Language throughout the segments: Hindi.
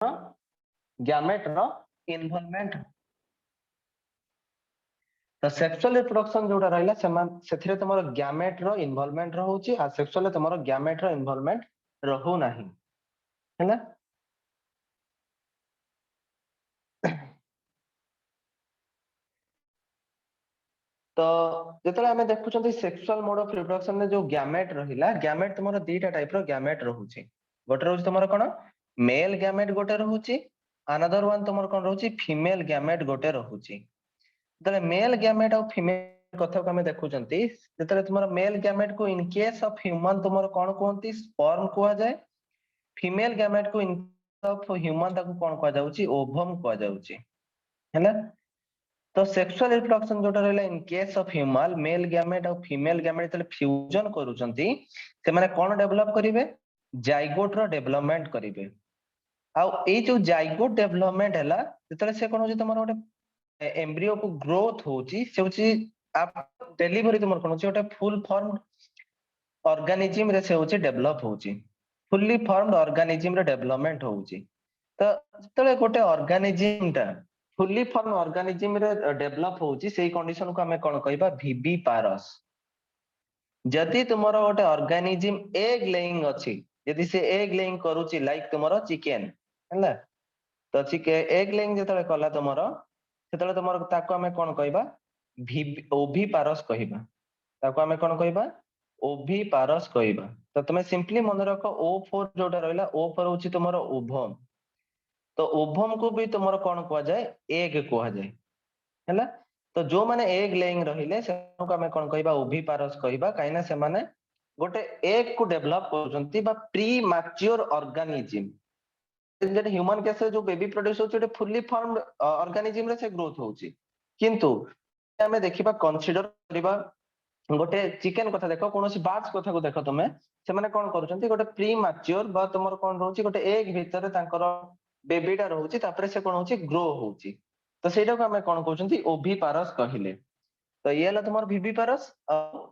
गैमेट रो इन्वॉल्वमेंट। तो सेक्सुअल रिप्रोडक्शन जोटा रहला सेथिरे तुमर गैमेट रो इन्वॉल्वमेंट रहउची आ सेक्सुअल तुमर गैमेट रो इन्वॉल्वमेंट रहउ नाही हैला। तो जेतले हमें देखुचंती सेक्सुअल मोड ऑफ रिप्रोडक्शन में जो गैमेट रहिला गैमेट तुमर दीटा टाइप रो गैमेट रहउची। गोटे रहउची तुमर कोन मेल गैमेट गोटे रहउची, अनदर वन तुमर कोन रहउची फीमेल गैमेट गोटे रहउची। तले मेल गैमेट और फीमेल कथा को हमें देखुचंती जेतले तुमर मेल गैमेट को इन केस ऑफ ह्यूमन तुमर कोन कोंती स्पर्म को जाय, फीमेल गैमेट को इन ऑफ ह्यूमन ताको कोन को जाउची ओवम को जाउची हैला। तो सेक्सुअल रिप्रोडक्शन जोटा रहला in case of human male gamete और फीमेल गैमेट तले फ्यूजन करूचंती से माने कोन डेवलप करिवे जाइगोट रो डेवलपमेंट करिवे। आ ए जो जाइगोट डेवलपमेंट हैला जेतले से कोन होची तुमर ओटे एम्ब्रियो को ग्रोथ होची से होची आप डिलीवरी तुमर कोन होची ओटे फुल फॉर्म ऑर्गेनिज्म रे से होची डेवलप होची, फुल्ली फॉर्म्ड ऑर्गेनिज्म रे डेवलपमेंट होची। तो जेतले गोटे ऑर्गेनिज्म टा फुल्ली फॉर्म ऑर्गेनिज्म रे डेवलप होची सेही कंडीशन को हमें कोन कहबा विविपारस। जदि तुमरो गोटे ऑर्गेनिज्म एग लेइंग अछि, यदि से एग लेइंग करूची लाइक तुमरो चिकन हैला, तो चिकन एग लेइंग जेतले कला तुमरो सेतले तुमरो ताको हमें कोन कहबा ओविपारस कहबा। ताको हमें कोन कहबा ओविपारस कहबा। तो तुम सिंपली मन रखो O4 जोटा रहला O4 होची तुमरो ओवम। तो ओवम को भी तुमरो कोन कहवा जाय एग कहवा जाय हैला। तो जो माने एग लेइंग रहिले से को हमें कोन कहबा ओविपारस कहबा काइना से माने गोटे एग को डेवलप करजंती बा प्री मैच्योर ऑर्गेनिज्म। जेटे ह्यूमन केस जो बेबी प्रोड्यूस होची ओटे फुल्ली फॉर्म्ड ऑर्गेनिज्म रे से ग्रोथ होची, किंतु हमें देखिबा कंसीडर करिबा गोटे चिकन कथा देखो कोनोसी बार्ड्स कथा को देखो तुमे से माने कोन करूचंती गोटे प्री मैच्योर बा तुमर कोन रहउची गोटे एग भीतर तांकर बेबीटा रहउची तापरे से कोन होची ग्रो होची। तो सेटा को हमें कोन कहउचंती ओविपारस कहिले। तो ये हला तुमर विविपारस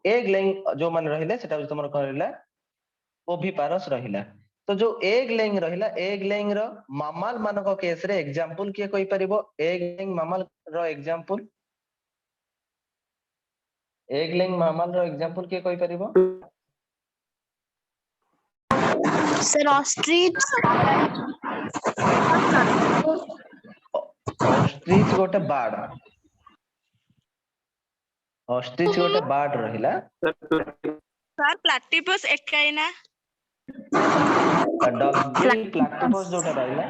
एग लेइंग जो माने रहिले सेटा तुमर कोन रहला ओविपारस रहिला। तो जो एग लेइंग रहिला एग लेइंग रो मामल मानक केस रे एग्जांपल के कोइ परिबो एग लेइंग मामल रो एग्जांपल, एग लेइंग मामल रो एग्जांपल के कोइ परिबो सर ऑस्ट्रिच। ऑस्ट्रिच गोटे बार्ड, ऑस्ट्रिच गोटे बार्ड रहिला। सर प्लैटिपस एकाइना डक बिल्ड प्लैटिपस जोटा रहिला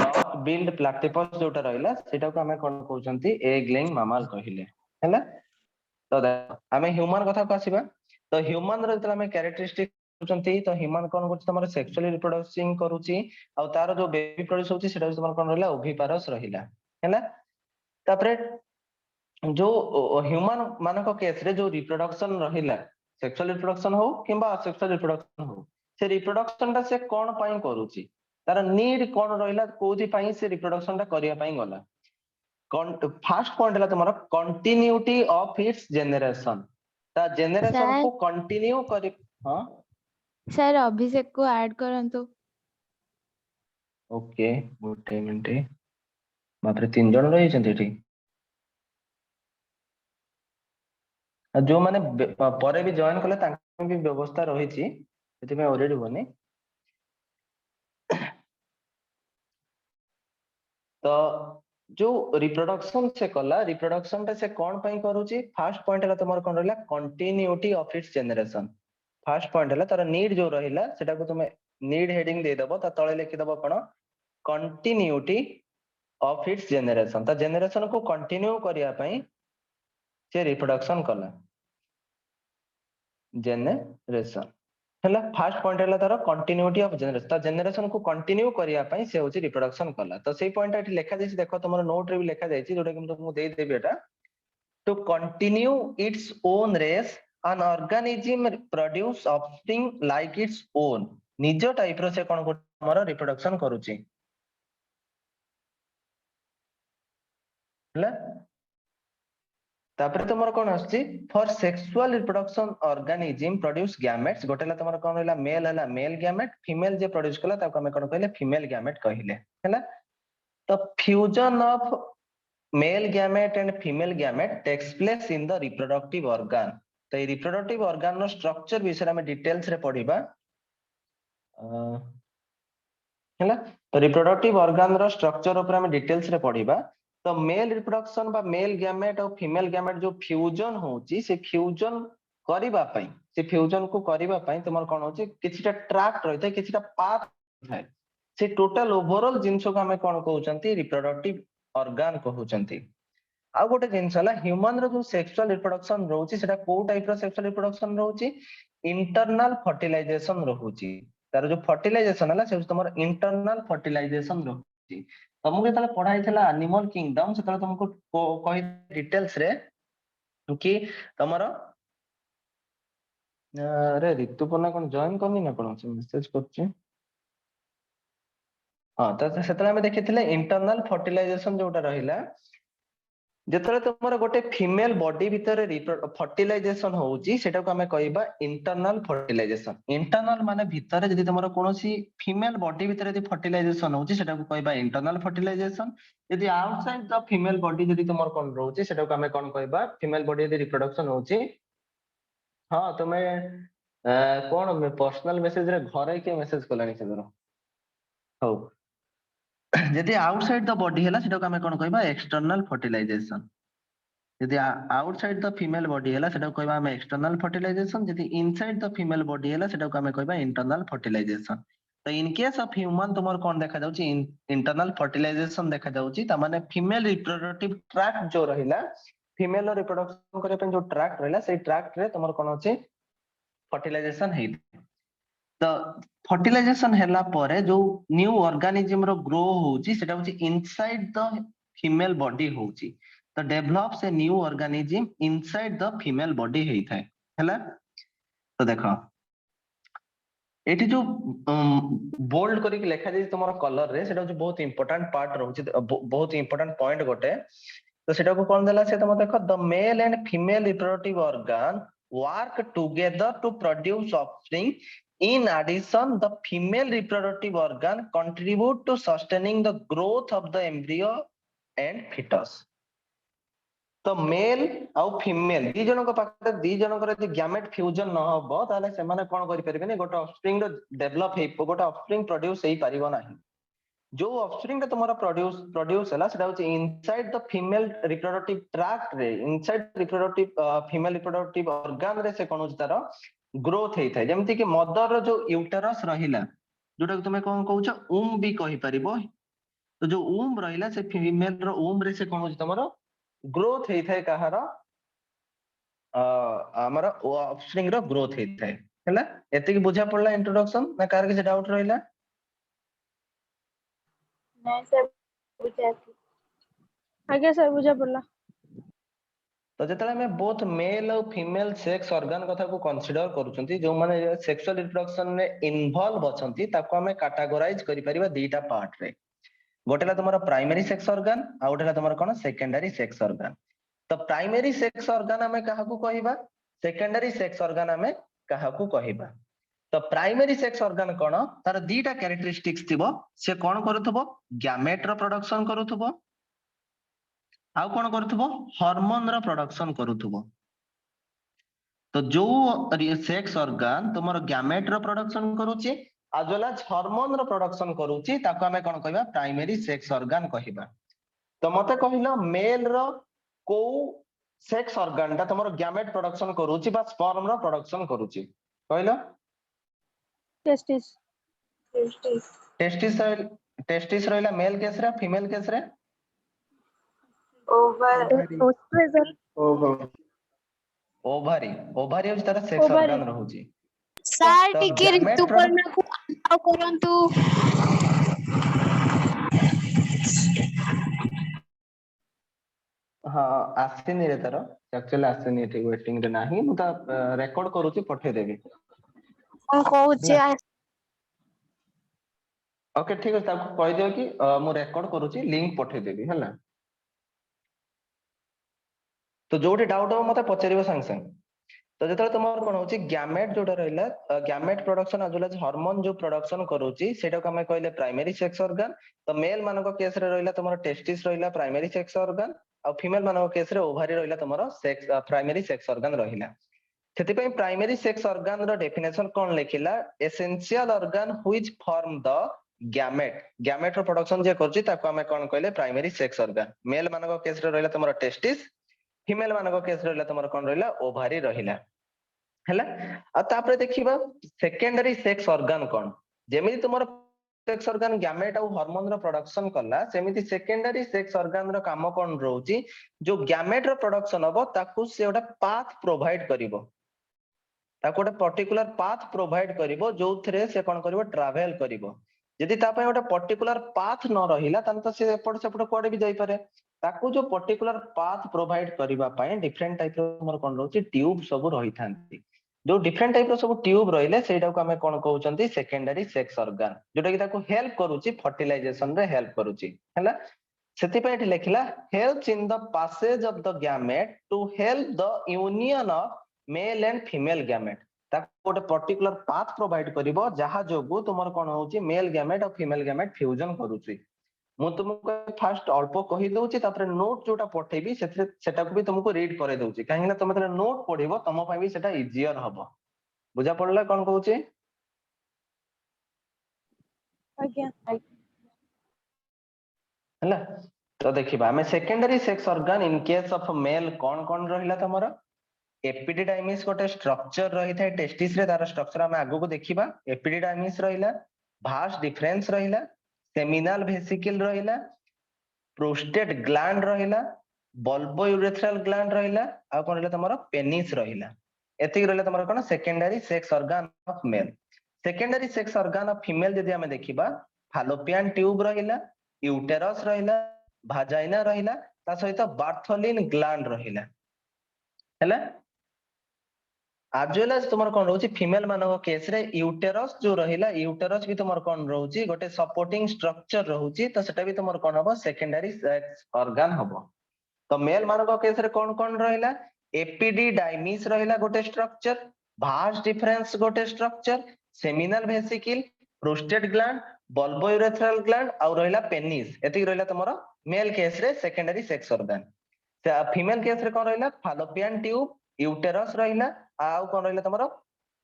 डक बिल्ड प्लैटिपस जोटा रहिला सेटा को हमें कोन कहउचंती एग लेइंग मामल कहिले हैला। तो हमें ह्यूमन कथा को आसीबा। तो ह्यूमन रो जतला हमें कैरेक्टरिस्टिक कहउचंती तो ह्यूमन कोन करछ तमर सेक्सुअली रिप्रोडक्सिंग करूची आ तार जो बेबी प्रोड्यूस होची सेटा तमर कोन रहिला ओविपारस रहिला हैला। तापरे जो ह्यूमन मानक केस रे जो रिप्रोडक्शन रहिला सेक्सुअल रिप्रोडक्शन हो किंबा असेक्सुअल रिप्रोडक्शन हो से रिप्रोडक्शन टा से कोन पई करूची तार नीड कोन रहिला कोथि पई से रिप्रोडक्शन टा करिया पई गला। फर्स्ट पॉइंट है तुम्हारा कंटिन्यूटी ऑफ इट्स जनरेशन। ता जनरेशन को कंटिन्यू करी। हां सर अभिषेक को ऐड करंतु। ओके गुड मिनिट मात्र 3 जन रही छथि एठी जो माने परे भी जॉइन कले तांका भी व्यवस्था रही छी एति में ऑलरेडी बने। तो जो रिप्रोडक्शन से कला रिप्रोडक्शन टा से कोन पई करूची फर्स्ट पॉइंट है तुमर कोन रहला continuity of its generation. First point है तार नीड जो रहिला सेटा को तुमे नीड हेडिंग दे दबो ता तळे लिखि दबो कोन कंटिन्यूटी ऑफ इट्स जनरेशन। ता जनरेशन को कंटिन्यू करिया पई से रिप्रोडक्शन कला जनरेशन हैला। फर्स्ट पॉइंट है तार कंटिन्यूटी ऑफ जनरेशन ता जनरेशन को कंटिन्यू करिया पई से होची रिप्रोडक्शन कला। तो सेही पॉइंट एठी लेखा जायछि देखो तुमर नोट रे भी लेखा जायछि जोटा कि तुमको दे देबे एटा to continue its own race an organism produce offspring like its own। निज टाइप रो से कोन हमर रिप्रोडक्शन करूची हैला। तापर तुमर कोन आछि for sexual reproduction organism produce gametes गोटेला तुमर कोन रहला मेल हला मेल गैमेट फीमेल जे प्रोड्यूस कला ताको हमें कोन कहले फीमेल गैमेट कहिले हैला तो fusion of male gamete and female gamete takes place in the reproductive organ तो ये रिप्रोडक्टिव ऑर्गन नो स्ट्रक्चर विषय में डिटेल्स रे पढिबा हैला तो रिप्रोडक्टिव ऑर्गन रो स्ट्रक्चर ऊपर हम डिटेल्स रे पढिबा तो मेल रिप्रोडक्शन बा मेल गैमेट और फीमेल गैमेट जो फ्यूजन होची से फ्यूजन करिबा पई से फ्यूजन को करिबा पई तुमर कोन होची किछटा ट्रैक्ट रहिते किछटा पाथ थाए से टोटल ओवरऑल जिंसो को हमें कोन कहउचंती रिप्रोडक्टिव ऑर्गन कहउचंती आ गोटे जिंस हला ह्यूमन रो जो सेक्सुअल रिप्रोडक्शन रहउची सेटा को टाइप रो सेक्सुअल रिप्रोडक्शन रहउची इंटरनल फर्टिलाइजेशन रहउची तार जो फर्टिलाइजेशन हला से तुमर इंटरनल फर्टिलाइजेशन रहउची तुमको जेतले पढ़ाई थला एनिमल किंगडम सेतले तुमको कहि डिटेल्स रे कि तमरो अरे ऋतुपर्णा कोन जॉइन करनी ना कोन मेसेज करछि हां त सेतले हम देखिथिले इंटरनल फर्टिलाइजेशन जोटा रहिला जेतले तुमरो गोटे फीमेल बॉडी भीतर फर्टिलाइजेशन होउची सेटा को हमें कहबा इंटरनल फर्टिलाइजेशन इंटरनल माने भीतर जदी तुमरो कोनोसी फीमेल बॉडी भीतर जदी फर्टिलाइजेशन होउची सेटा को कहबा इंटरनल फर्टिलाइजेशन यदि आउटसाइड द फीमेल बॉडी जदी तुमर कोन रहउची सेटा को हमें कोन कहबा फीमेल बॉडी यदि रिप्रोडक्शन होउची हां तुमे कोन में पर्सनल मैसेज रे घरे के मैसेज कोलानी से दरो हो यदि आउटसाइड द बॉडी हैला सेटा को हमें कोन कहबा एक्सटर्नल फर्टिलाइजेशन यदि आउटसाइड द फीमेल बॉडी हैला सेटा को कहबा हमें एक्सटर्नल फर्टिलाइजेशन यदि इनसाइड द फीमेल बॉडी हैला सेटा को हमें कहबा इंटरनल फर्टिलाइजेशन तो इन केस ऑफ ह्यूमन तुमर कोन देखा जाउची इंटरनल फर्टिलाइजेशन देखा जाउची त माने फीमेल रिप्रोडक्टिव ट्रैक्ट जो रहिला फीमेल रिप्रोडक्शन करे पे जो ट्रैक्ट रहिला से ट्रैक्ट रे तुमर कोन होची फर्टिलाइजेशन हेइ तो फर्टिलाइजेशन हैला परे जो न्यू ऑर्गेनिज्म रो ग्रो होउची सेटा होची इनसाइड द फीमेल बॉडी होउची तो develops a new organism inside the female body हेइ थाए हैला तो देखो एठी जो बोल्ड करी लिखा जाय तुमरो कलर रे सेटा होची बहुत इंपोर्टेंट पार्ट रहउची बहुत इंपोर्टेंट पॉइंट गोटे तो सेटा को कोन देला से तुम देखो the mail and female reproductive organ work together to produce offspring. In addition, the female reproductive organ contribute to sustaining the growth of the embryo and fetus. तो मेल आउ फीमेल दी जनक पाखरे दी जनकर यदि गैमेट फ्यूजन न हबो ताले से माने कोन करि परिबेनी गोटे ऑफस्प्रिंग रो डेवलप हे गोटे ऑफस्प्रिंग प्रोड्यूस हेई परिबो नाही जो ऑफस्प्रिंग तुम्हारा प्रोड्यूस हला सेटा होची inside the female reproductive tract रे inside reproductive female reproductive organ रे से कोन होची तार ग्रोथ हेई थाय जेमति कि मदर रो जो यूटेरस रहिला जोटा कि तुमे कोन कहउछ ऊम भी कहि परिबो तो जो ऊम रहिला से फीमेल रो ऊम रे से कोन होची तमरो ग्रोथ हेई थाय कहार हमर ऑफस्प्रिंग रो ग्रोथ हेई थाय हैला एते कि बुझा पड़ला इंट्रोडक्शन ना कार के डाउट रहिला नहीं सर बुझा आगे सर बुझा पड़ला तो जेतले में बोथ मेल और फीमेल सेक्स ऑर्गन कथा को कंसीडर करूछंती जो माने सेक्सुअल रिप्रोडक्शन में इन्वॉल्व अछंती ताको हमें कैटेगराइज करि परिबा दीटा पार्ट रे गोटेला तुम्हारा प्राइमरी सेक्स ऑर्गन आ गोटेला तुम्हारा कोन सेकेंडरी सेक्स ऑर्गन तो प्राइमरी सेक्स ऑर्गन हमें काहा को कहिबा सेकेंडरी सेक्स ऑर्गन हमें काहा को कहिबा तो प्राइमरी सेक्स ऑर्गन कोन तार दीटा कैरेक्टरिस्टिक्स थिबो से कोन करूथबो गैमेट रो प्रोडक्शन करूथबो आउ कोन करूथबो हार्मोन रो प्रोडक्शन करूथबो तो जो सेक्स ऑर्गन तुमरो गैमेट रो प्रोडक्शन करूची as well as हार्मोन रो प्रोडक्शन करूची ताको हमें कोन कहबा प्राइमरी सेक्स ऑर्गन कहिबा तो मते कहिलो मेल रो को सेक्स ऑर्गन ता तुमरो गैमेट प्रोडक्शन करूची बा स्पर्म रो प्रोडक्शन करूची कहिलो टेस्टिस टेस्टिस रहिला मेल केस रे फीमेल केस रे ओवरी होची तार सेक्स ऑर्गन रहूची सर तो टिके ऋतुपर्णा को अलाउ करंतु हाँ आसीनी रे तार एक्चुअली आसीनी ठीक वेटिंग रे नाही मु ता रिकॉर्ड करूची पठे देबी हम कहूची ओके ठीक है ताको कहि दियो कि मु रिकॉर्ड करूची लिंक पठे देबी हला तो जोटी डाउट हो मते पचारिबो संग संग तो जेतले तुमर कोन होची गैमेट जोटा रहला gamete production as well as hormone जो प्रोडक्शन करूची सेटा को हमें कहले प्राइमरी सेक्स ऑर्गन तो मेल मानको केस रे रहला तुमर टेस्टिस रहला प्राइमरी सेक्स ऑर्गन और फीमेल मानको केस रे ओवारी रहला तुमर सेक्स प्राइमरी सेक्स ऑर्गन रहिला सेति पई प्राइमरी सेक्स ऑर्गन रो डेफिनेशन कोन लेखिला essential organ which form the gamete gamete रो प्रोडक्शन जे करची ताको हमें कोन कहले प्राइमरी सेक्स ऑर्गन मेल मानको केस रे रहला तुमर टेस्टिस फीमेल मानको केस रहला तुमर कोन रहला ओवारी रहिला हैला आ तापरे देखिबा सेकेंडरी सेक्स ऑर्गन कोन जेमिति तुमर सेक्स ऑर्गन गैमेट और हार्मोन रो प्रोडक्शन करला सेमिति सेकेंडरी सेक्स ऑर्गन रो काम कोन रहउची जो गैमेट रो प्रोडक्शन हबो ताकू से ओटा पाथ प्रोवाइड करिवो ताको ओटा पर्टिकुलर पाथ प्रोवाइड करिवो जोथरे से कोन करिवो ट्रैवल करिवो यदि ता पय ओटा पर्टिकुलर पाथ न रहिला तन तो से एपड सेपड कोडे भी जाई पारे ताकू जो पर्टिकुलर पाथ प्रोवाइड करिवा पय डिफरेंट टाइप रो हमर कोन रहउची ट्यूब सब रही थांती जो डिफरेंट टाइप रो सब ट्यूब रहिले सेटा को हमें कोन कहउचंती सेकेंडरी सेक्स ऑर्गन जोटा कि ताको हेल्प करूची फर्टिलाइजेशन रे हेल्प करूची हैला सेति पय एठी लेखिला helps in the passage of the gamete to help the union of male and female gamete ताको गोटे पर्टिकुलर पाथ प्रोवाइड करिवो जहा जोगु तुमर कोन होउची मेल गैमेट और फीमेल गैमेट फ्यूजन करूची मु तुमको फास्ट अल्प कहि दउची तापर नोट जोटा पठेबी सेटा को भी तुमको रीड करे दउची काहे ना तुम नोट पढिबो तम पय भी सेटा इजियर हबो बुझा पड़ला कोन कहउची आज्ञा हैला तो देखिबा हमें secondary sex organ in case of male cone रहिला तमरा एपिडिडाइमिस गोटे स्ट्रक्चर रही थाए टेस्टिस रे तार स्ट्रक्चर हम आगु को देखिबा एपिडिडाइमिस रहिला भास डिफरेंस रहिला सेमिनल वेसिकल रहिला प्रोस्टेट ग्लैंड रहिला बल्बो यूरेथ्रल ग्लैंड रहिला आ कोन रहिला तमरा पेनिस रहिला एतिक रहिला तमरा कोन secondary sex organ of male secondary sex organ of female जदि हमें देखिबा फालोपियन ट्यूब रहिला यूटेरस रहिला भाजाइना रहिला ता सहित बार्थोलिन ग्लैंड रहिला हैला as well as तुमर कोन रहउची फीमेल मानको केस रे यूटेरस जो रहिला यूटेरस भी तुमर कोन रहउची गोटे सपोर्टिंग स्ट्रक्चर रहउची तो सेटा भी तुमर कोन हबो सेकेंडरी सेक्स ऑर्गन हबो तो मेल मानको केस रे कोन रहिला एपिडिडाइमिस रहिला गोटे स्ट्रक्चर भास डिफरेंस गोटे structure seminal vesicle prostate gland bulbo urethral gland और रहिला पेनिस एतिक रहिला तुमर मेल केस रे secondary sex organ female case रे कोन रहिला फालोपियन ट्यूब यूटेरस रहिला आउ कोन रहिला तमरो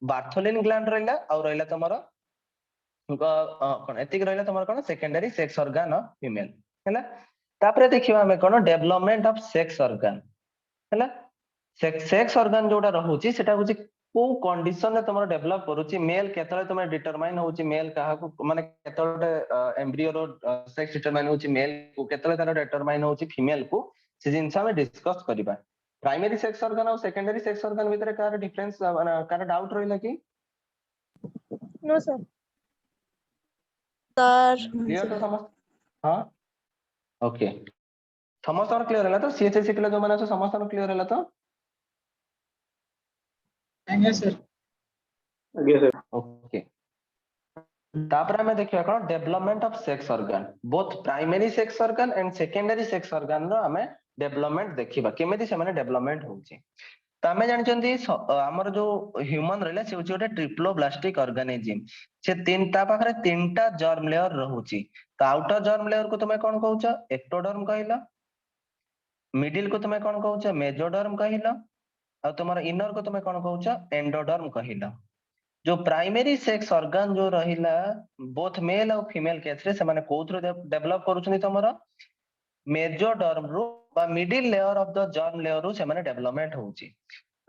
बार्थोलिन ग्लैंड रहिला और रहिला तमरो कोन एतिक रहिला तमरो कोन secondary sex organ of female हैला तापरे देखिबा हमें कोन डेवलपमेंट ऑफ सेक्स ऑर्गन हैला सेक्स ऑर्गन जोटा रहउची सेटा होची को कंडीशन रे तमरो डेवलप करूची मेल केतले तमे डिटरमाइन होची मेल काहा को माने केतले एम्ब्रियो रो सेक्स डिटरमाइन होची मेल को केतले तार डिटरमाइन होची फीमेल को से जिनसा में डिस्कस करिबा प्राइमरी सेक्स ऑर्गन और सेकेंडरी सेक्स ऑर्गन भीतर कार डिफरेंस कार डाउट रहिला कि नो सर क्लियर तो समझ हां ओके समस्त क्लियर होला तो सीएचएस क्लियर जो माने समस्त क्लियर होला तो आज्ञा सर ओके तापर हमें देखिया कोन development of sex organ both primary sex organ and secondary sex organ रो हमें डेवलपमेंट देखिबा केमिति से माने डेवलपमेंट होउची त हमें जानचंदी हमर जो ह्यूमन रहला से होची ओटे ट्रिप्लोब्लास्टिक ऑर्गेनिज्म से तीनटा पाखरे तीनटा जर्म लेयर रहउची त आउटर जर्म लेयर को तुमे कोन कहउछ एक्टोडर्म कहिला मिडिल को तुमे कोन कहउछ मेसोडर्म कहिला और तुमर इनर को तुमे कोन कहउछ एंडोडर्म कहिला जो प्राइमरी सेक्स ऑर्गन जो रहिला बोथ मेल और फीमेल केस रे से माने कोथरो डेवलप करूछनी तमरा मेसोडर्म रो बा middle layer of the germ layer रो से माने डेवलपमेंट होउची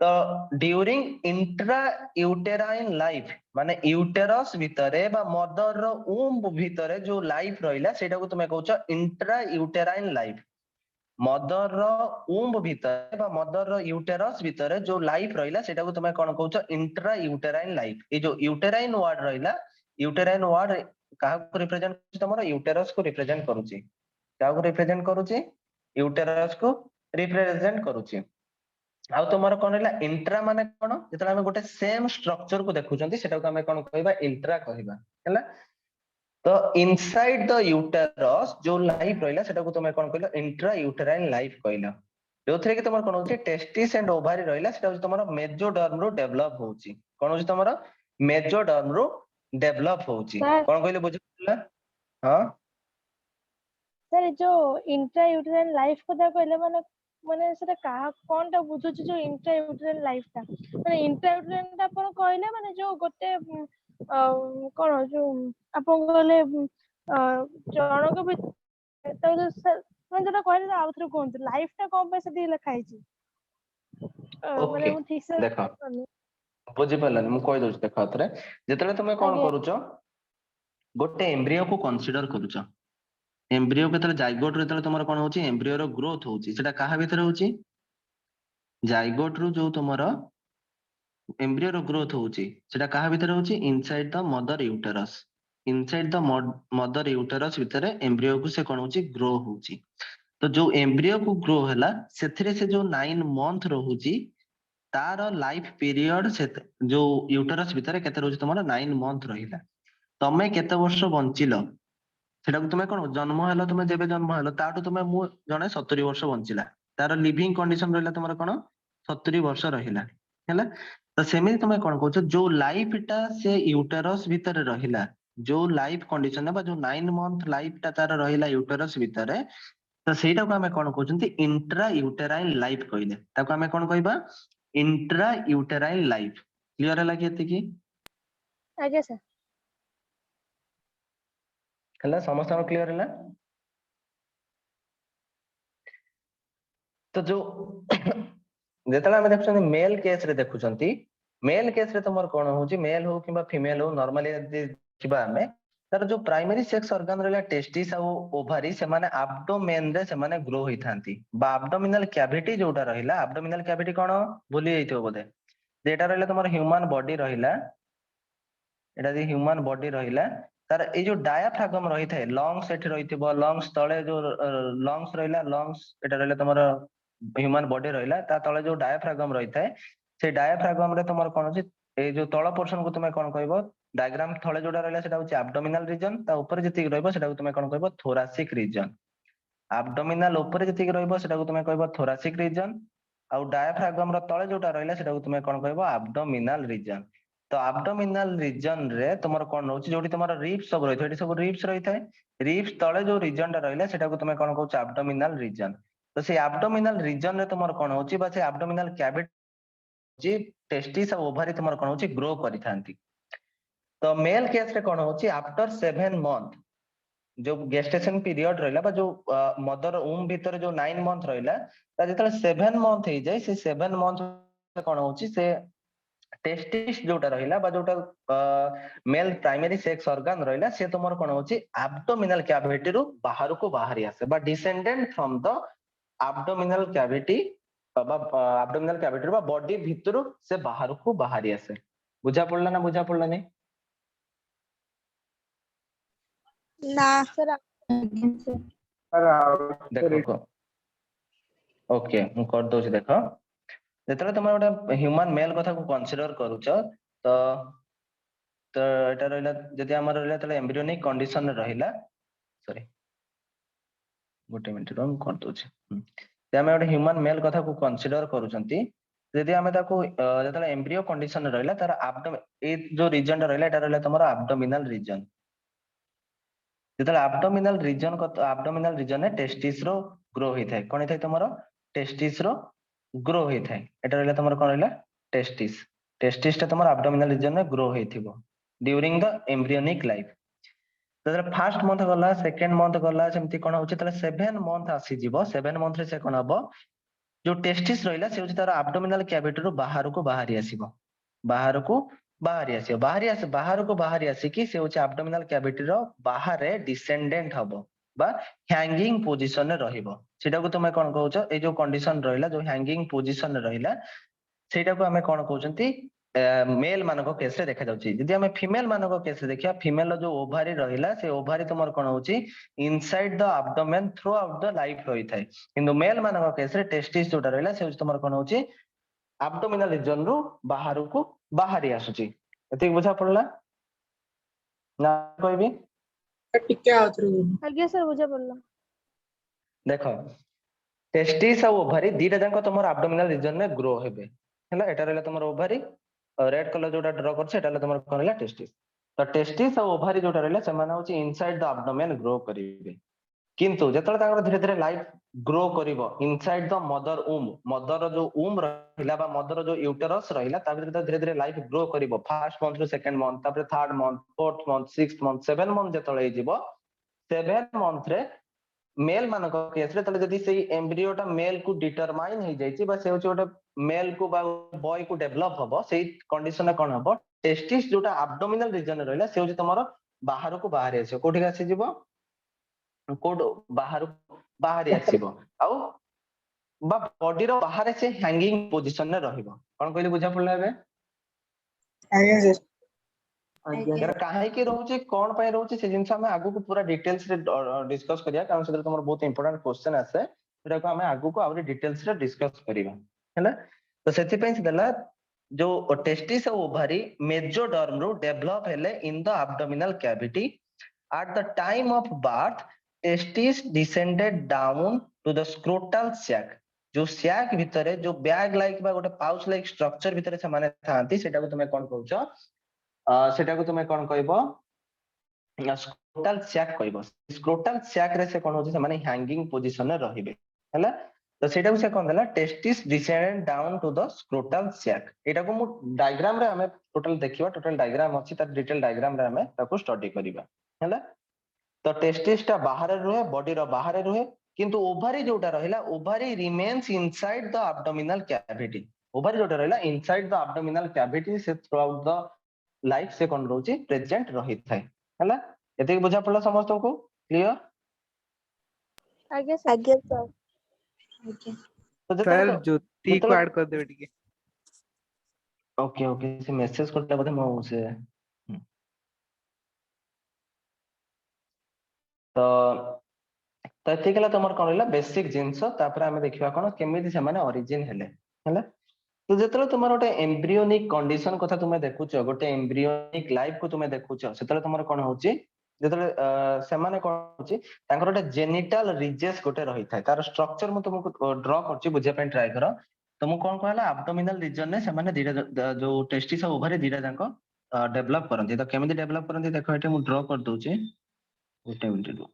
तो ड्यूरिंग इंट्रा यूटेराइन लाइफ माने यूटेरस भितरे बा मदर रो वूम्ब भितरे जो लाइफ रहिला सेटा को तुमे कहउछ इंट्रा यूटेराइन लाइफ मदर रो वूम्ब भितरे बा मदर रो यूटेरस भितरे जो लाइफ रहिला सेटा को तुमे कोन कहउछ इंट्रा यूटेराइन लाइफ ए जो यूटेराइन वर्ड रहिला यूटेराइन वर्ड काहा को रिप्रेजेंट करूची तमरो यूटेरस को रिप्रेजेंट करूची काहा को रिप्रेजेंट करूची यूटेरस को रिप्रेजेंट करूची आ तुमरो कोन रहिला इंट्रा माने कोन जेतला हम गोटे सेम स्ट्रक्चर को देखुचंती सेटा को हम कोन कहबा इंट्रा कहबा हैला तो इनसाइड द यूटेरस जो लाइफ रहिला सेटा को तुमे कोन कहलो इंट्रा यूटेराइन लाइफ कहलो जो थरे कि तमर कोन होची टेस्टिस एंड ओवारी रहिला सेटा होची तमर मेजोडर्म रो डेवलप होची कोन होची तमर मेजोडर्म रो डेवलप होची सर कोन कहले बुझला हां सर जो इंट्रा यूट्राइन लाइफ কথা କହିଲେ ମାନେ ସେଟା କାହା कोनटा ବୁଝୁଛି जो इंट्रा यूट्राइन लाइफ ଟା ମାନେ इंट्रा यूट्राइन ଟା ଆପଣ କହିଲେ ମାନେ जो ଗୋଟେ कोन जो ଆପଣ କହିଲେ ଜଣଙ୍କ ବି ତ ମାନେ ଯୋଉଟା କହିଲେ ଆଉ ଥରେ କୁହନ୍ତୁ ଲାଇଫ ଟା କଣ ପାଇଁ ସେଠି ଲେଖା ହେଇଛି ମାନେ ओके ମୁଁ ଠିକ ସେ देखो बुझी पारलानी मु कहि दउछ देखो थरे जेतले तुमे कोन आगे करूछ गोटे एम्ब्रियो को कंसीडर करूछ एम्ब्रियो केतले जाइगोट रे तले तुमर कोन होची एम्ब्रियो रो ग्रोथ होची सेटा काहा भीतर होची जाइगोट रू जो तुमर एम्ब्रियो रो ग्रोथ होची सेटा काहा भीतर होची inside the mother uterus inside the mother uterus भीतर एम्ब्रियो को से कोन होची ग्रो होची तो जो एम्ब्रियो को ग्रो हैला सेथिरे से जो 9 मंथ रहुची तार लाइफ पीरियड से जो यूटेरस भीतर केते रहुची तुमर 9 मंथ रहिला तमे केते वर्ष बंचिलो सेटा तुमे कोन जन्म हलो तुमे जेबे जन्म हलो ताटू तुमे मु जने 70 वर्ष बंचिला तार लिविंग कंडीशन रहला तुमर कोन 70 वर्ष रहिला हैला तो सेमी तुमे कोन कहछ जो लाइफ टा से यूटेरस भीतर रहिला जो लाइफ कंडीशन बा जो 9 मंथ लाइफ टा तार रहिला यूटेरस भीतर तो सेटा को हमें कोन कहउछंती इंट्रा यूटेराइन लाइफ कहले ताको हमें कोन कहबा इंट्रा यूटेराइन लाइफ क्लियर हला केते की आगे सर हला समस्त क्लियर हला तो जो जेतला हम देखछंती मेल केस रे देखुछंती मेल केस रे तमर कोन होची मेल हो किबा फीमेल हो नॉर्मली किबा हमें तार जो प्राइमरी सेक्स ऑर्गन रहला टेस्टिस आ ओवारी से माने एब्डोमेन रे से माने ग्रो होई थांती बा एब्डोमिनल कैविटी जोटा रहिला एब्डोमिनल कैविटी कोन भूली जाइतो बोधे जेटा रहला तमर ह्यूमन बॉडी रहिला एटा जे ह्यूमन बॉडी रहिला तार ए जो डायाफ्रागम रही थाए लंग्स एठी रहिथिबो लंग्स तळे जो लंग्स रहिला लंग्स एटा रहला तमर ह्यूमन बॉडी रहिला ता तळे जो डायाफ्रागम रही थाए से डायाफ्रागम रे तमर कोन होची ए जो तळ पोर्शन को तुमे कोन कहबो डायग्राम थळे जोटा रहला सेटा होची एब्डोमिनल रीजन ता ऊपर जति रहबो सेटा को तुमे कोन कहबो थोरासिक रीजन एब्डोमिनल ऊपर जति रहबो सेटा को तुमे कहबो थोरासिक रीजन आउ डायाफ्रागम रो तळे जोटा रहला सेटा को तुमे कोन कहबो एब्डोमिनल रीजन तो एब्डोमिनल रीजन रे तुमर कोन होची जोटी तुमर रिब्स सब रही सब रिब्स रही थाए रिब्स तळे जो रीजन टा रहला सेटा को तुमे कोन कहउछ एब्डोमिनल रीजन तो से एब्डोमिनल रीजन रे तुमर कोन होची बा से एब्डोमिनल कैविटी जी टेस्टिस और ओवारी तुमर कोन होची ग्रो करि थांती तो मेल केस रे कोन होची आफ्टर 7 मंथ जो गेस्टेशन पीरियड रहला बा जो मदर वूम भीतर जो 9 मंथ रहला ता जेतले 7 मंथ हे जाय से 7 मंथ कोन होची से टेस्टिस जोटा रहिला बा जोटा मेल प्राइमरी सेक्स ऑर्गन रहिला से तुमर कोन होची एब्डोमिनल कैविटी रु बाहर को बाहरी आसे बा descendant from the abdominal cavity बा एब्डोमिनल कैविटी बा बॉडी भितरु से बाहर को बाहरी आसे बुझा पड़ला ना बुझा पड़ला नहीं ना सर देखो ओके मु कर दो देखो जेतले तुम गोटे ह्यूमन मेल कथा को कंसीडर करूछ तो तो एटा रहला जदि हमर रहला तले एम्ब्रियोनिक कंडीशन रहिला सॉरी गोटे मिनिट रो कर दो जे हम गोटे ह्यूमन मेल कथा को कंसीडर करूछंती यदि हमें ताको जतले एम्ब्रियो कंडीशन रहिला तार एब्डोमेन ए जो रीजन रहला एटा रहला तमरो एब्डोमिनल रीजन जतले एब्डोमिनल रीजन ने टेस्टिस रो ग्रो होई थाए कोन थाए तमरो टेस्टिस रो ग्रो होई थाए एटा रहला तमरो कोन रहला टेस्टिस टेस्टिस ता तमरो एब्डोमिनल रीजन में ग्रो होइथिबो ड्यूरिंग द एम्ब्रियोनिक लाइफ तो फर्स्ट मंथ गला सेकंड मंथ गला सेमती कोन होची तले 7 मंथ आसी जीवो 7 मंथ रे से कोन हबो जो टेस्टिस रहिला से होची तार एब्डोमिनल कैविटी रो बाहर को बाहरी आसीबो बाहर को बाहरी आसी कि से होची एब्डोमिनल कैविटी रो बाहर रे डिसेंडेंट हबो बा हैंगिंग पोजीशन रे रहिबो सेटा को तुमे कोन कहउछ ए जो कंडीशन रहिला जो हैंगिंग पोजीशन रे रहिला सेटा को हमें कोन कहउचंती मेल मानको केस रे देखा जाउची जदि हमें फीमेल मानको केस रे देखिया फीमेल जो ओवारी रहिला से ओवारी तुमर कोन होची inside the abdomen through out the life रही थाए किंतु मेल मानको केस रे टेस्टिस जोटा रहिला से तुमर कोन होची एब्डोमिनल रीजन रो बाहर को बाहरी आसुची एति बुझा पड़ला ना कहबी आगे सर बुझा पड़ला देखो टेस्टिस और ओभारी दीटा जाक तुम एब्डोमिनल रीजन में ग्रो हेबे हैला एटा रहला तुम ओभारी रेड कलर जोटा ड्रा करछ एटा तुम कोन रहला टेस्टिस तो टेस्टिस और ओभारी जोटा रहला से माने होची इनसाइड द एब्डोमेन ग्रो करिवे किंतु जेतले ताकर धीरे धीरे लाइफ ग्रो करिवो इनसाइड द मदर जो रहिला बा मदर जो यूटेरस रहिला ता भीतर धीरे धीरे लाइफ ग्रो करिवो first month to second month तापर third month fourth month sixth month 7 month जेतले जीवो 7 मंथ रे मेल मानक केस रे तले जदी सेही एम्ब्रियोटा मेल को डिटरमाइन हे जायछि बा से होछि ओटा मेल को बा बॉय को डेवलप हबो सेही कंडीशन में कोन हबो टेस्टिस जोटा एब्डोमिनल रीजन रहला से होछि तमरो बाहर को बाहर आछो कोठी आसी जीवो कोड बाहर आसीबो आउ बा बॉडी रो बाहर से हैंगिंग पोजीशन में रहिबो कोन कहली बुझा पड़ला बे आज्ञा सर यार काहे की रहउछि कोन पय रहउछि से जिंस हम आगु को पूरा डिटेल्स रे डिस्कस करिया कारण से तमर बहुत इंपोर्टेंट क्वेश्चन आसे एटा को हम आगु को आउरी डिटेल्स रे डिस्कस करिबा हैला तो सेति पय से देला जो टेस्टिस और ओभारी मेजोडर्म रो डेवलप हेले in the abdominal cavity at the time of birth testis descended down to the scrotal sac जो सैक भितरे जो बैग लाइक बा गोटे पाउच लाइक स्ट्रक्चर भितरे से माने थांती सेटा को तुमे कोन कहउछो सेटा को तुमे कोन कहबो स्क्रोटल सैक कहबो स्क्रोटल सैक रे से कोन होछि से माने हैंगिंग पोजीशन में रहिबे हैला तो सेटा को से कोन देला testis descended down to the scrotal sac एटा को मु डायग्राम रे हमें टोटल देखिबा टोटल डायग्राम अछि त डिटेल डायग्राम रे हमें ताको स्टडी करिबा हैला तो टेस्टिस टा बाहर रुहे बॉडी रो बाहर रुहे किंतु ओभारी जोटा रहिला ovary remains inside the abdominal cavity ovary जोटा रहिला इनसाइड द एब्डोमिनल कैविटी से थ्रू आउट द लाइफ से कोन रहउची प्रेजेंट रही थाए हैला एते बुझा पड़ला समस्त को क्लियर आगे सर ओके तो सर ज्योति को जेतले ऐड कर देबे टिके ओके ओके से मेसेज करता बोधे मो से तो तो एतिकला तमर कोन रहला बेसिक जिंस तापर हमें देखिबा कोन केमिति से माने ओरिजिन हेले हैला तो जेतले तुमर गोटे एम्ब्रियोनिक कंडीशन कथा तुमे देखुचो गोटे एम्ब्रियोनिक लाइफ को तुमे देखुचो सेतले तुमर कोन होची जेतले से माने कोन होची तांकर गोटे जेनिटल रिजेस गोटे रही थाए तार स्ट्रक्चर मु तुमको ड्रा करची बुझे पे ट्राई करो तो मु कोन कहला एब्डोमिनल रीजन ने से माने दीटा जो टेस्टिस और ओभारी दीटा जाको डेवलप करंती तो केमिति डेवलप करंती देखो एटे मु ड्रा कर दोची गोटे मिनिट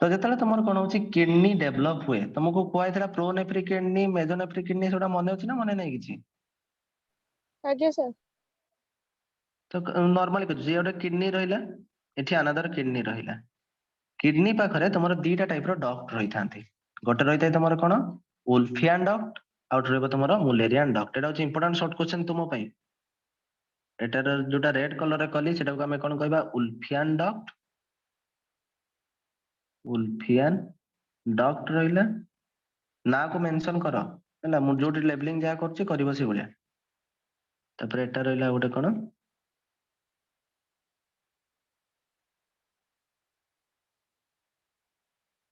तो जेतले तुमर कोन होची किडनी डेवलप हुए तुमको कहैतला प्रोनेफ्रिक किडनी मेजोनेफ्रिक किडनी सोडा मने होची ना मने नै किछि आगे सर तो नॉर्मली कुछ जे ओटे किडनी रहिला एठी अनदर किडनी रहिला किडनी पाखरे तुमर दीटा टाइप रो डक्ट रहि थांती गोटे रहितै तुमर कोन वुल्फियन डक्ट आउट रहबो तुमर मुलेरियन डक्ट एटा होची इंपोर्टेंट शॉर्ट क्वेश्चन तुम पई एटार जोटा रेड कलर रे कली सेटा को हमें कोन कहबा वुल्फियन डक्ट रहिला ना को मेंशन करो हैला मु जोटी लेबलिंग जा करछि करबो से बलिया तापर एटा रहिला गोटे कोन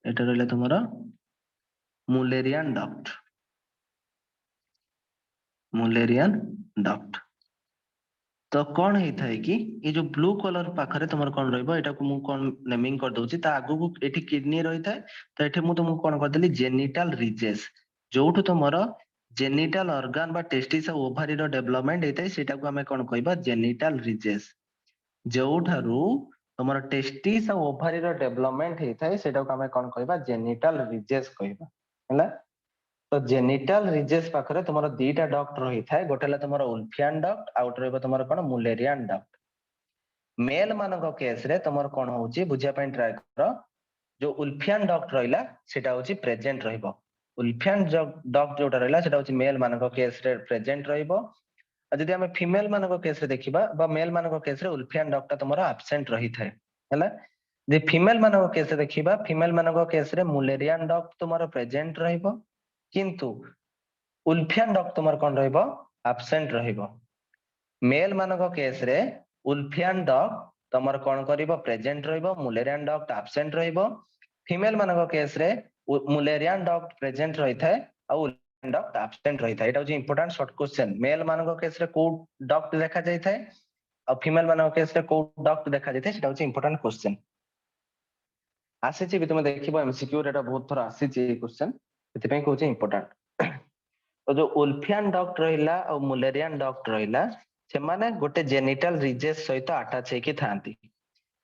एटा रहिला तुमरा मुलेरियन डक्ट तो कौन है था कि ये जो ब्लू कलर पाखरे तुमर कौन रहबो एटा को मु कौन नेमिंग कर दोची ता आगु को एठी किडनी रही था तो एठी मु तुमको कौन कर देली जेनिटल रिजेस जोठु तुमर जेनिटल ऑर्गन बा टेस्टिस और ओभारी रो डेवलपमेंट हेतै सेटा को हमें कौन कहबा जेनिटल रिजेस जोठारु तुमर टेस्टिस और ओभारी रो डेवलपमेंट हेतै सेटा को हमें कौन कहबा जेनिटल रिजेस कहबा हैला तो जेनिटल रिजेस पाखरे तुमर दीटा डक्ट रही थाए गोटेला तुमर वुल्फियन डक्ट आउट रहबो तुमर कोन मुलेरियन डक्ट मेल मानक केस रे तुमर कोन होची बुझिया पय ट्राई करो जो वुल्फियन डक्ट रहिला सेटा होची प्रेजेंट रहबो वुल्फियन डक्ट जोटा रहिला सेटा होची मेल मानक केस रे प्रेजेंट रहबो जदि हम फीमेल मानक केस रे देखिबा बा मेल मानक केस रे वुल्फियन डक्ट तुमर एब्सेंट रही थाए हैला जे फीमेल मानक केस रे देखिबा फीमेल मानक केस रे मुलेरियन डक्ट तुमर प्रेजेंट रहबो किंतु वुल्फियन डक्ट तुमर कोन रहबो एब्सेंट रहबो मेल मानक केस रे वुल्फियन डक्ट तुमर कोन करिवो प्रेजेंट रहबो मुलेरियन डक्ट एब्सेंट रहबो फीमेल मानक केस रे मुलेरियन डक्ट प्रेजेंट रही थाए आ वुल्फियन डक्ट एब्सेंट रही थाए एटा जे इंपोर्टेंट शॉर्ट क्वेश्चन मेल मानक केस रे को डक्ट देखा जाय थाए आ फीमेल मानक केस रे को डक्ट देखा जाय थाए सेटा जे इंपोर्टेंट क्वेश्चन ଆସିଛି ବି ତୁମେ ଦେଖିବ MCQ ରେ ଏଟା ବହୁତ ଥର ଆସିଛି ଏଇ କ୍ୱେଶ୍ଚन, ସେଥିପାଇଁ କହୁଛି ଇମ୍ପୋର୍ଟାଣ୍ଟ। ତ ଯୋଉ ଉଲଫିଆନ ଡକ୍ଟ ରହିଲା ଆଉ ମୁଲେରିଆନ ଡକ୍ଟ ରହିଲା, ସେମାନେ ଗୋଟେ ଜେନିଟାଲ ରିଜେସ୍ ସହିତ ଆଟାଚ ହେଇକି ଥାନ୍ତି।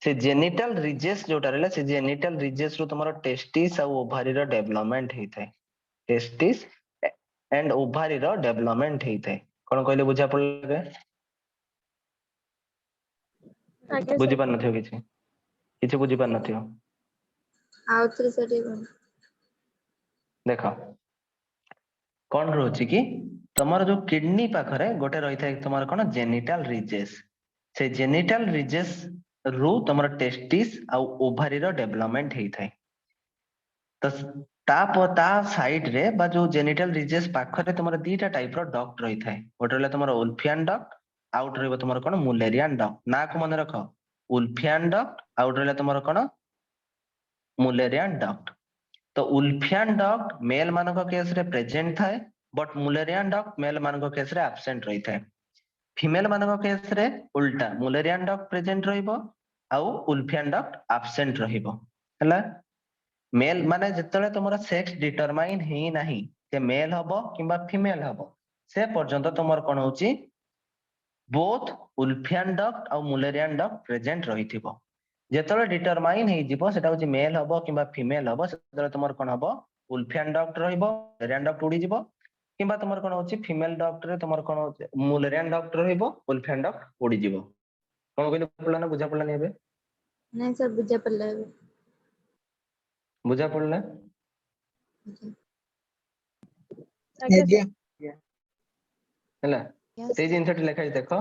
ସେ ଜେନିଟାଲ ରିଜେସ୍ ଯୋଉଟା ରହିଲା, ସେ ଜେନିଟାଲ ରିଜେସ୍ ରୁ ତମର ଟେଷ୍ଟିସ୍ ଆଉ ଓଭାରିର ଡେଭଲପମେଣ୍ଟ ହେଇଥାଏ। ଟେଷ୍ଟିସ୍ ଏଣ୍ଡ ଓଭାରିର ଡେଭଲପମେଣ୍ଟ ହେଇଥାଏ। କଣ କହିଲେ ବୁଝା ପଡିଲା? ଆଜ୍ଞା ସାର୍। ବୁଝିପାରୁନଥିବ କିଛି, କିଛି ବୁଝିପାରୁନଥିବ। ଆଉଥରେ ସାର୍ ଟିକେ କୁହନ୍ତୁ। ଦେଖ କଣ ରହୁଛି କି ତମର ଯୋଉ କିଡନୀ ପାଖରେ ଗୋଟେ ରହିଥାଏ ତମର କଣ ଜେନିଟାଲ ରିଜେସ୍। ସେ ଜେନିଟାଲ ରିଜେସ୍ ରୁ ତମର ଟେଷ୍ଟିସ୍ ଆଉ ଓଭାରିର ଡେଭଲପମେଣ୍ଟ ହେଇଥାଏ। ତ ତା ସାଇଡ ରେ ବା ଯୋଉ ଜେନିଟାଲ ରିଜେସ୍ ପାଖରେ ତମର ଦିଟା ଟାଇପ ର ଡକ୍ଟ ରହିଥାଏ। ଗୋଟେ ରହିଲା ତମର ଉଲଫିଆନ ଡକ୍ଟ, ଆଉ ଗୋଟେ ରହିବ ତମର କଣ ମୁଲେରିଆନ ଡକ୍ଟ। ନା କୁ ମନେ ରଖ, ଉଲଫିଆନ ଡକ୍ଟ ଆଉ ଗୋଟେ ରହିଲା ତମର କଣ ମୁଲେରିଆନ ଡକ୍ଟ। ତ ଉଲଫିଆନ ଡକ୍ଟ ମେଲ ମାନଙ୍କ କେସ ରେ ପ୍ରେଜେଣ୍ଟ ଥାଏ, ବଟ ମୁଲେରିଆନ ଡକ୍ଟ ମେଲ ମାନଙ୍କ କେସ ରେ ଆବସେଣ୍ଟ ରହିଥାଏ। ଫିମେଲ ମାନଙ୍କ କେସ ରେ ଉଲ୍ଟା, ମୁଲେରିଆନ ଡକ୍ଟ ପ୍ରେଜେଣ୍ଟ ରହିବ ଆଉ ଉଲଫିଆନ ଡକ୍ଟ ଆବସେଣ୍ଟ ରହିବ। ହେଲା, ମେଲ ମାନେ ଯେତେବେଳେ ତମର ସେକ୍ସ ଡିଟରମାଇନ ହେଇନାହିଁ, ସେ ମେଲ ହବ କିମ୍ବା ଫିମେଲ ହବ, ସେ ପର୍ଯ୍ୟନ୍ତ ତମର କଣ ହଉଛି ବୋଥ ଉଲଫିଆନ ଡକ୍ଟ ଆଉ ମୁଲେରିଆନ ଡକ୍ଟ ପ୍ରେଜେଣ୍ଟ ରହିଥିବ। ଯେତେବେଳେ ଡିଟରମାଇନ ହେଇଯିବ ସେଟା ହଉଛି ମେଲ ହବ କିମ୍ବା ଫିମେଲ ହବ, ସେତେବେଳେ ତମର କଣ ହବ ଉଲଫିଆନ ଡକ୍ଟ ରହିବ, ମୁଲେରିଆନ ଡକ୍ଟ ଉଡିଯିବ। କିମ୍ବା ତମର କଣ ହଉଛି ଫିମେଲ ଡକ୍ଟ ରେ ତମର କଣ ହଉଛି ମୁଲେରିଆନ ଡକ୍ଟ ରହିବ, ଉଲଫିଆନ ଡକ୍ଟ ଉଡିଯିବ। କଣ କହିଲେ ପଡିଲା ନା ବୁଝା ପଡିଲାନି ଏବେ? ନାଇଁ ସାର୍ ବୁଝା ପଡିଲା ଏବେ। ବୁଝା ପଡିଲା? ଆଜ୍ଞା ଆଜ୍ଞା। ସାର୍। ହେଲା, Yes, ସେଇ sir. ଜିନିଷଟି ଲେଖା ହେଇଛି ଦେଖ,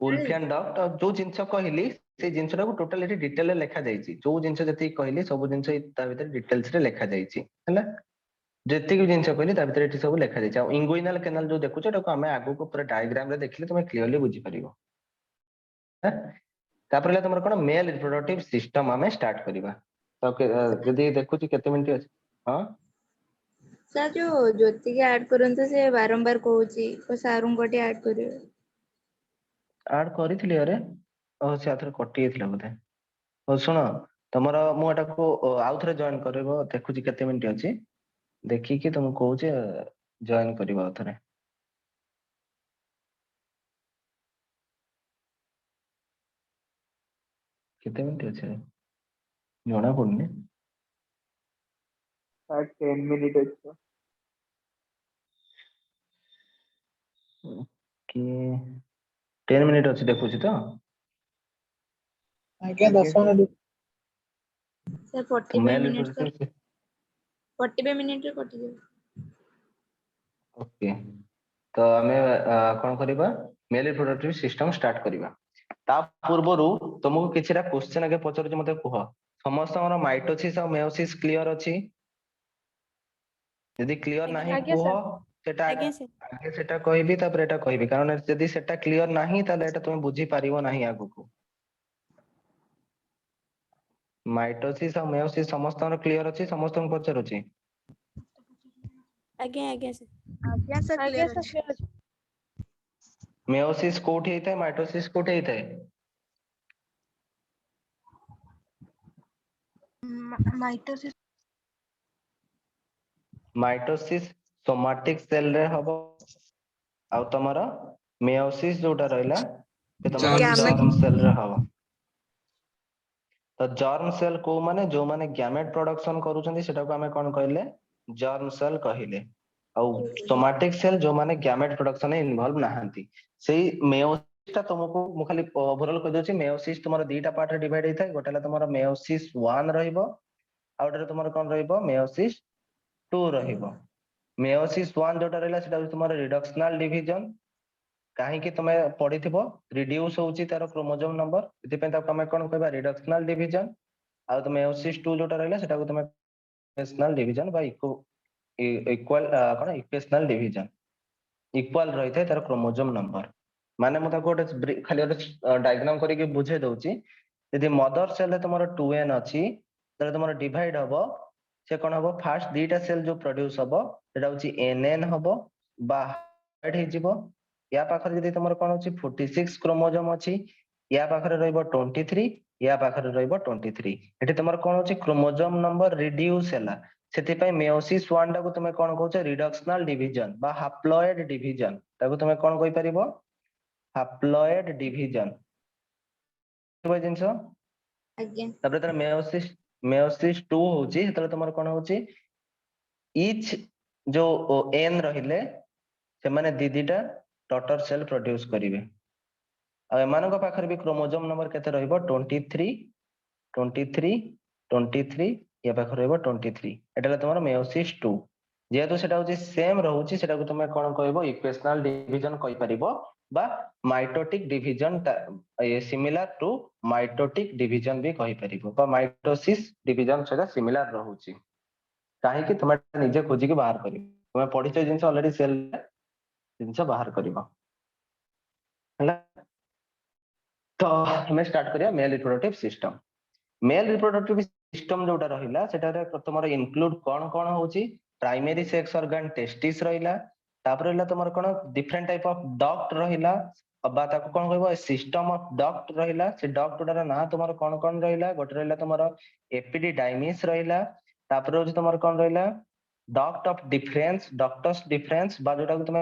ଉଲଫିଆନ ଡକ୍ଟ। ଆଉ ଯୋଉ ଜିନିଷ କହିଲି ସେଇ ଜିନିଷଟାକୁ ଟୋଟାଲ ଏଠି ଡିଟେଲ ରେ ଲେଖା ଯାଇଛି। ଯୋଉ ଜିନିଷ ଯେତିକି କହିଲି ସବୁ ଜିନିଷ ତା ଭିତରେ ଡିଟେଲସ ରେ ଲେଖା ଯାଇଛି। ହେଲା, ଯେତିକି ଜିନିଷ କହିଲି ତା ଭିତରେ ଏଠି ସବୁ ଲେଖାଯାଇଛି। ଆଉ ଇଙ୍ଗୁଇନାଲ କେନାଲ ଯୋଉ ଦେଖୁଛ ଏଟାକୁ ଆମେ ଆଗକୁ ପୁରା ଡାଇଗ୍ରାମ ରେ ଦେଖିଲେ ତମେ କ୍ଲିୟରଲି ବୁଝିପାରିବ। ତାପରେ ହେଲା ତମର କଣ ମେଲ ରିପ୍ରୋଡକ୍ଟିଭ ସିଷ୍ଟମ ଆମେ ଷ୍ଟାର୍ଟ କରିବା। ତ ଯଦି ଦେଖୁଛି କେତେ ମିନିଟ ଅଛି? ହଁ ସାର୍ ଯୋଉ ଜ୍ୟୋତିକି ଆଡ୍ କରନ୍ତୁ, ସେ ବାରମ୍ବାର କହୁଛି ସାରଙ୍କୁ ଟିକେ ଆଡ୍ କରିବେ। ଆଡ କରିଥିଲି ଆରେ, ସେ ଆଉ ଥରେ କଟି ଯାଇଥିଲା ବୋଧେ। ହଉ ଶୁଣ, ତମର ମୁଁ ଏଟାକୁ ଆଉ ଥରେ ଜଏନ କରିବ, ଦେଖୁଛି କେତେ ମିନିଟ ଅଛି, ଦେଖିକି ତମକୁ କହୁଛି ଜଏନ କରିବ ଆଉ ଥରେ। କେତେ ମିନିଟ ଅଛି ଜଣା ପଡୁନି। 10 minutes ଅଛି। କି 10 ମିନିଟ ଅଛି ଦେଖୁଛି ତ। ଆଜ୍ଞା 10 ମିନିଟ୍। ସାର୍ 45 ମେଲ ମିନିଟ୍ ସାର୍, ରିପ୍ରୋଡକ୍ଟିଭ 45 ମିନିଟରେ କଟିଯିବ। ଓକେ, ତ ଆମେ କଣ କରିବା, ମେଲ ରିପ୍ରୋଡକ୍ଟିଭ ସିଷ୍ଟମ ଷ୍ଟାର୍ଟ କରିବା। ତା ପୂର୍ବରୁ ତମକୁ କିଛିଟା କ୍ୱେଶ୍ଚନ ଆଗେ ପଚାରୁଛି, ମତେ କୁହ ସମସ୍ତଙ୍କର ମାଇଟୋସିସ୍ ଆଉ ମେଓସିସ୍ କ୍ଲିୟର ଅଛି? ଯଦି କ୍ଲିୟର ନାହିଁ ଆଜ୍ଞା କୁହ, ସାର୍। ସେଟା ଆଜ୍ଞା ସାର୍। ଆଗେ ସେଟା କହିବି ତାପରେ ଏଟା କହିବି, କାରଣ ଯଦି ସେଟା କ୍ଲିୟର ନାହିଁ ତାହେଲେ ଏଟା ତମେ ବୁଝିପାରିବ ନାହିଁ ଆଗକୁ। ମାଇଟୋସିସ୍ ଆଉ ମେଓସିସ୍ ସମସ୍ତଙ୍କର କ୍ଲିୟର ଅଛି? ସମସ୍ତଙ୍କୁ ପଚାରୁଛି। ଆଜ୍ଞା ଆଜ୍ଞା ସାର୍। ଆଜ୍ଞା ସାର୍ ଆଜ୍ଞା କ୍ଲିୟର ସାର୍ ଅଛି। କ୍ଲିୟର ଅଛି। ମେଓସିସ୍ କୋଉଠି ହେଇଥାଏ, ମାଇଟୋସିସ୍ କୋଉଠି ହେଇଥାଏ? ମାଇଟୋସିସ୍ ମାଇଟୋସିସ୍ ସୋମାଟିକ ସେଲ ରେ ହବ, ଆଉ ତମର ମେଓସିସ୍ ଯୋଉଟା ରହିଲା ସେ ତମର ଜର୍ମ ସେଲ ରେ ହବ। ତ ଜର୍ମ ସେଲ କୋଉମାନେ, ଯୋଉମାନେ ଗ୍ୟାମେଟ ପ୍ରଡକ୍ସନ କରୁଛନ୍ତି ସେଟାକୁ ଆମେ କଣ କହିଲେ, ଜର୍ମ ସେଲ କହିଲେ। ଆଉ ସୋମାଟିକ ସେଲ ଯୋଉମାନେ ଗ୍ୟାମେଟ ପ୍ରଡକ୍ସନ ରେ ଇନଭଲଭ ନାହାନ୍ତି। ସେଇ ମେଓସିସ୍ ଟା ତମକୁ ମୁଁ ଖାଲି ଓଭରଅଲ କହିଦଉଛି, ମେଓସିସ୍ ତୁମର ଦିଟା ପାର୍ଟ ରେ ଡିଭାଇଡ ହେଇଥାଏ। ଗୋଟେ ହେଲା ତମର ମେଓସିସ୍ 1 ରହିବ, ଆଉ ଗୋଟେ ତମର କଣ ରହିବ ମେଓସିସ୍ 2 ରହିବ। ମେଓସିସ୍ 1 ଯୋଉଟା ରହିଲା ସେଟା ହଉଛି ତମର ରିଡକ୍ସନାଲ ଡିଭିଜନ। କାହିଁକି ତମେ ପଢିଥିବ, ରିଡ୍ୟୁସ ହଉଛି ତାର କ୍ରୋମୋଜୋମ ନମ୍ବର, ସେଥିପାଇଁ ତାକୁ ଆମେ କଣ କହିବା ରିଡକ୍ସନାଲ ଡିଭିଜନ। ଆଉ ମେଓସିସ୍ 2 ଯୋଉଟା ରହିଲା ସେଟାକୁ ତମେ ଇକ୍ୱେସନାଲ ଡିଭିଜନ ବା ଇକ୍ୱେସନାଲ ଡିଭିଜନ। ଇକ୍ୱାଲ ରହିଥାଏ ତାର କ୍ରୋମୋଜୋମ ନମ୍ବର। ମାନେ ମୁଁ ତାକୁ ଗୋଟେ ଖାଲି ଗୋଟେ ଡାଇଗ୍ରାମ କରିକି ବୁଝେଇ ଦଉଛି। ଯଦି ମଦର ସେଲ ରେ ତମର 2n ଅଛି, ତାହେଲେ ତମର ଡିଭାଇଡ ହବ, ସେ କଣ ହବ, ଫାଷ୍ଟ ଦିଟା ସେଲ ଯୋଉ ପ୍ରଡ୍ୟୁସ ହବ ସେଟା ହଉଛି nn ହବ ବା ହେଇଯିବ। ୟା ପାଖରେ ଯଦି ତମର କଣ ଅଛି 46 କ୍ରୋମୋଜୋମ ଅଛି, ୟା ପାଖରେ ରହିବ 23, या पाखरे रहइबो 23 एठी तमर कोन होची क्रोमोसोम नंबर रिड्यूस हैला सेति पय मेयोसिस 1 टाको तुमे कोन कहउछ रिडक्शनल डिवीजन बा हाप्लॉइड डिवीजन ताको तुमे कोन कहि परिबो हाप्लॉइड डिवीजन कोइ जिंसो आज्ञा तबरे तर मेयोसिस 2 होची तले तमर कोन होची इच जो एन रहिले से माने दीदीटा डॉटर सेल प्रोड्यूस करिवे आ एमानक पाखर भी क्रोमोसोम नंबर केते रहइबो 23 या पाखर रहइबो 23 एटाले तमर मेयोसिस 2 जेहेतु सेटा होची सेम रहउची सेटा को तुमे कोन कहइबो इक्वेशनल डिवीजन कहि परिबो बा mitotic division similar to mitotic division भी कहि परिबो बा माइटोसिस डिवीजन सेटा सिमिलर रहउची काहे कि तुमे निजे खोजी के बाहर करिबो तुमे पढिଛ जिंस ऑलरेडी सेल जिंस बाहर करिबो हला तो हमें स्टार्ट करिया male reproductive system male reproductive system जोटा रहिला सेटारे तमरो इनक्लूड कोन कोन होची प्राइमरी सेक्स ऑर्गन टेस्टिस रहिला तापर रहिला तमरो कोन डिफरेंट टाइप ऑफ डक्ट रहिला बा ताको कोन कहबो सिस्टम ऑफ डक्ट रहिला से डक्ट उडार ना तमरो कोन कोन रहिला गोटे रहिला तमरो एपिडिडाइमिस रहिला तापर होची तमरो कोन रहिला duct of difference ductus difference बा जोटा को तुमे